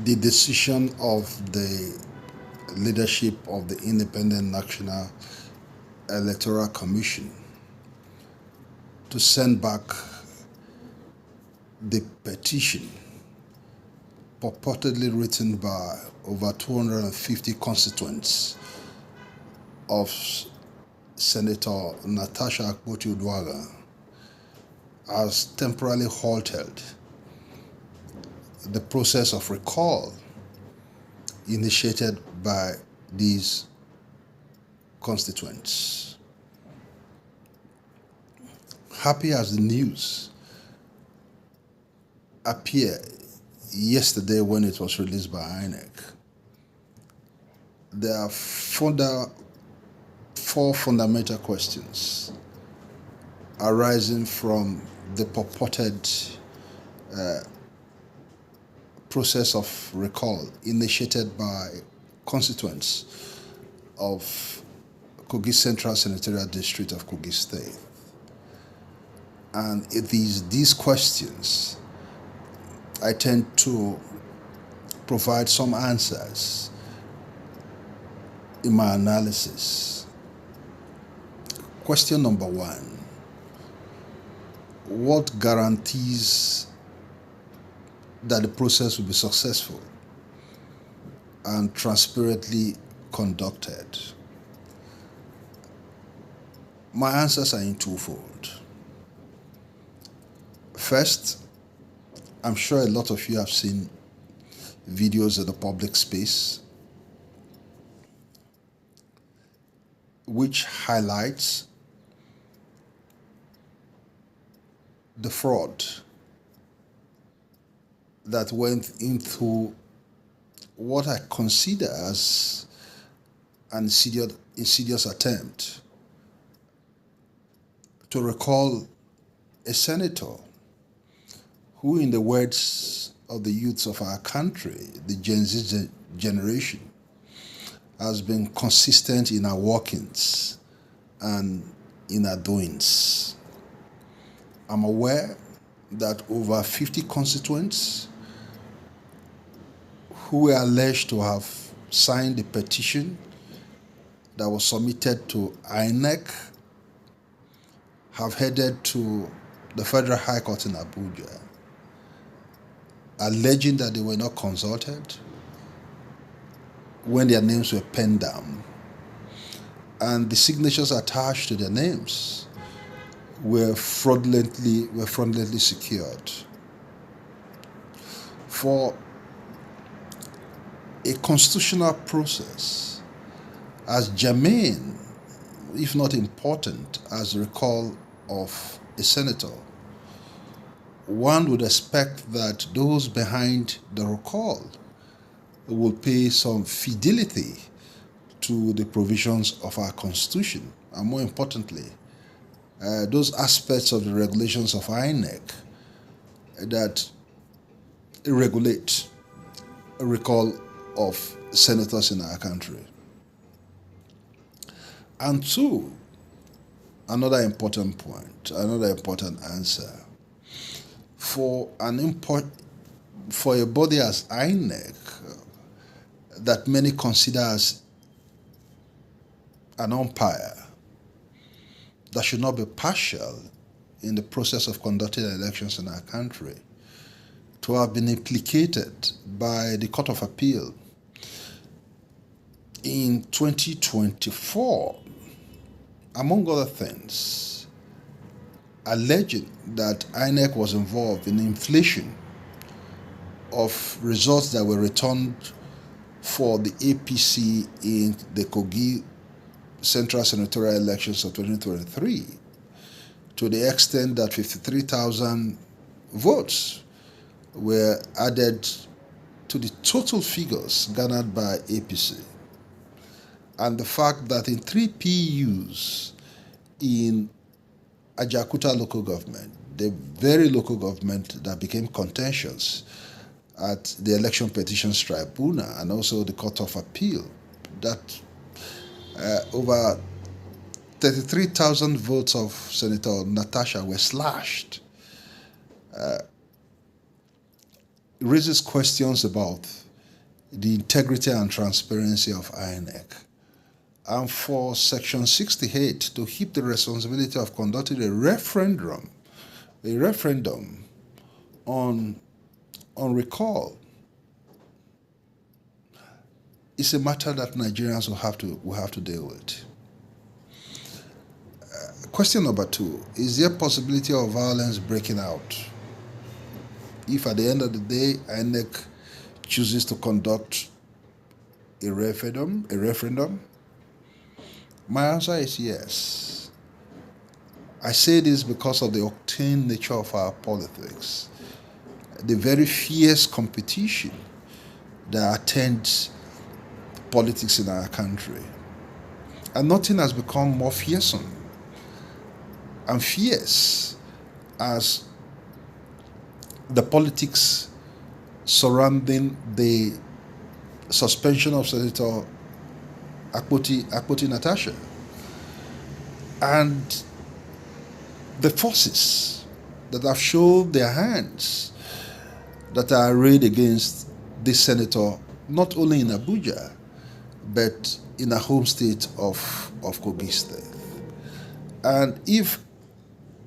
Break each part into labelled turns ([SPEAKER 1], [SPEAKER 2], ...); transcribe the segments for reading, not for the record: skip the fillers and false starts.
[SPEAKER 1] the decision of the leadership of the Independent National Electoral Commission to send back the petition purportedly written by over 250 constituents of Senator Natasha Akpoti-Uduaghan has temporarily halted the process of recall initiated by these constituents. Happy as the news appeared yesterday when it was released by INEC, there are four fundamental questions arising from the purported process of recall initiated by constituents of Kogi Central Senatorial District of Kogi State. And it is these questions I tend to provide some answers in my analysis. Question number one: what guarantees that the process will be successful and transparently conducted? My answers are in twofold. First, I'm sure a lot of you have seen videos in the public space which highlights the fraud that went into what I consider as an insidious attempt to recall a senator who, in the words of the youths of our country, the Gen Z generation, has been consistent in our workings and in our doings. I'm aware that over 50 constituents who were alleged to have signed the petition that was submitted to INEC have headed to the Federal High Court in Abuja, alleging that they were not consulted when their names were penned down, and the signatures attached to their names were fraudulently secured. For a constitutional process as germane, if not important, as the recall of a senator, one would expect that those behind the recall will pay some fidelity to the provisions of our Constitution, and more importantly, those aspects of the regulations of INEC that regulate a recall of senators in our country. And two, another important point, another important answer. For a body as INEC that many consider as an umpire that should not be partial in the process of conducting elections in our country, to have been implicated by the Court of Appeal in 2024, among other things, alleging that INEC was involved in inflation of results that were returned for the APC in the Kogi Central Senatorial elections of 2023, to the extent that 53,000 votes were added to the total figures garnered by APC. And the fact that in 3 PUs in Ajaokuta local government, the very local government that became contentious at the Election Petitions Tribunal and also the Court of Appeal, that over 33,000 votes of Senator Natasha were slashed, raises questions about the integrity and transparency of INEC, and for Section 68 to heap the responsibility of conducting a referendum on recall is a matter that Nigerians will have to deal with. Question number 2: is there a possibility of violence breaking out if at the end of the day INEC chooses to conduct a referendum? My answer is yes. I say this because of the octane nature of our politics, the very fierce competition that attends politics in our country. And nothing has become more fearsome and fierce as the politics surrounding the suspension of Senator Akpoti Natasha, and the forces that have shown their hands that are arrayed against this senator, not only in Abuja, but in her home state of Kogi State. And if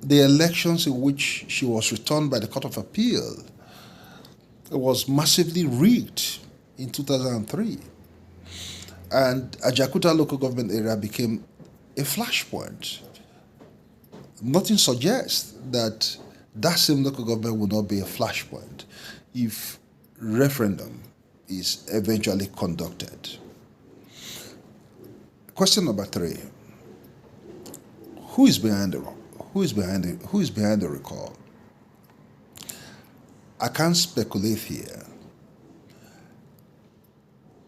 [SPEAKER 1] the elections in which she was returned by the Court of Appeal was massively rigged in 2003, and Ajaokuta local government area became a flashpoint, nothing suggests that that same local government will not be a flashpoint if referendum is eventually conducted. Question number 3: who is behind the recall? I can't speculate here,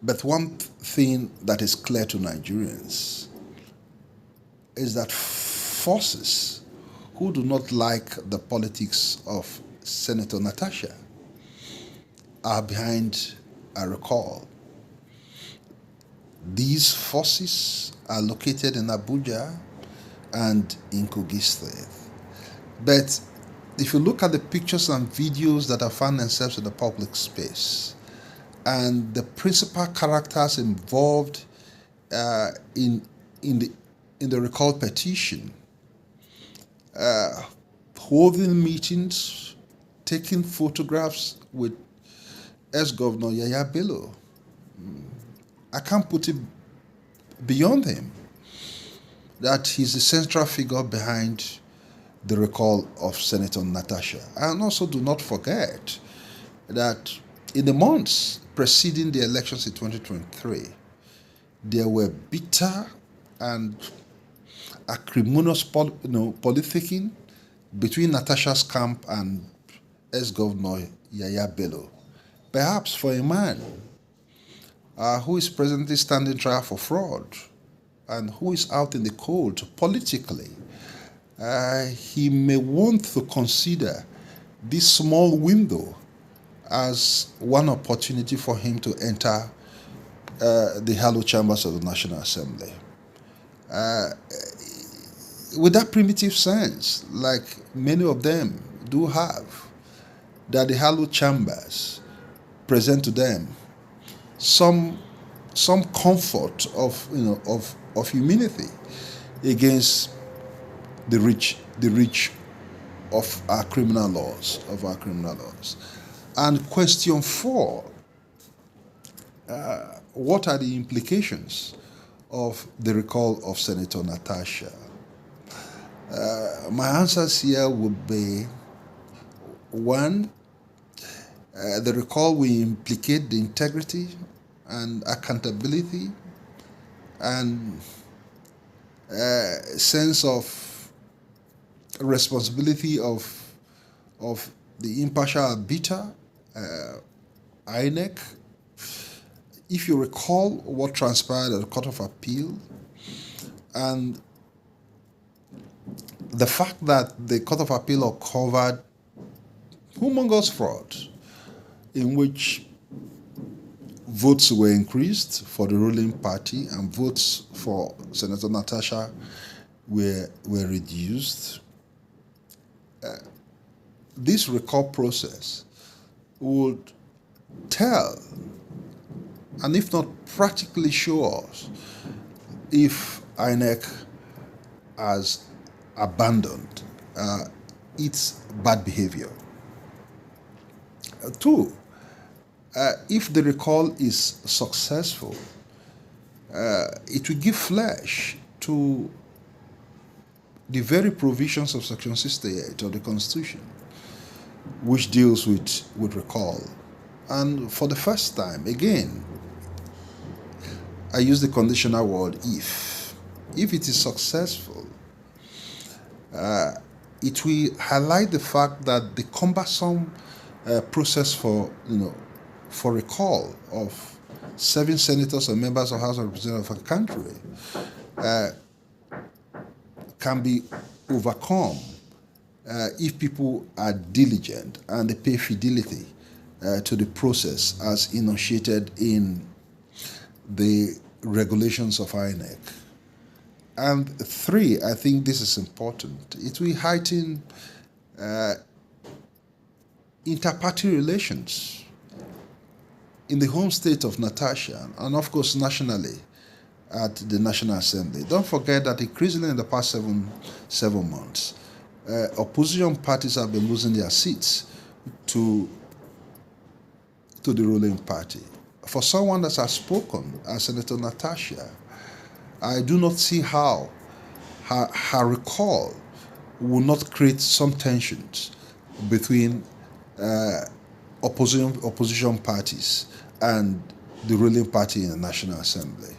[SPEAKER 1] but one thing that is clear to Nigerians is that forces who do not like the politics of Senator Natasha are behind a recall. These forces are located in Abuja and in Kogi State. But if you look at the pictures and videos that have found themselves in the public space, and the principal characters involved in the recall petition, holding meetings, taking photographs with ex-Governor Yaya Bello, I can't put it beyond him that he's the central figure behind the recall of Senator Natasha. And also do not forget that in the months preceding the elections in 2023, there were bitter and acrimonious politicking between Natasha's camp and ex-Governor Yaya Bello. Perhaps for a man who is presently standing trial for fraud and who is out in the cold politically, he may want to consider this small window as one opportunity for him to enter the hallowed chambers of the National Assembly. With that primitive sense, like many of them do have, that the hallowed chambers present to them some comfort of humility against the reach of our criminal laws. And question 4: what are the implications of the recall of Senator Natasha? My answers here would be: 1, the recall will implicate the integrity and accountability and sense of responsibility of the impartial arbiter, INEC. If you recall what transpired at the Court of Appeal, and the fact that the Court of Appeal uncovered humongous fraud in which votes were increased for the ruling party and votes for Senator Natasha were reduced. This recall process would tell and if not practically show us if INEC has abandoned its bad behavior. Two, if the recall is successful, it will give flesh to the very provisions of Section 68 of the Constitution, which deals with recall. And for the first time, again, I use the conditional word if. If it is successful, it will highlight the fact that the cumbersome process for recall of serving senators and members of House of Representatives of a country can be overcome if people are diligent and they pay fidelity to the process as enunciated in the regulations of INEC. And three, I think this is important, it will heighten inter-party relations in the home state of Natasha and of course nationally at the National Assembly. Don't forget that increasingly in the past seven months, opposition parties have been losing their seats to the ruling party. For someone that has spoken as Senator Natasha, I do not see how her recall will not create some tensions between opposition parties and the ruling party in the National Assembly.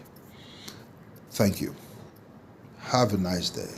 [SPEAKER 1] Thank you. Have a nice day.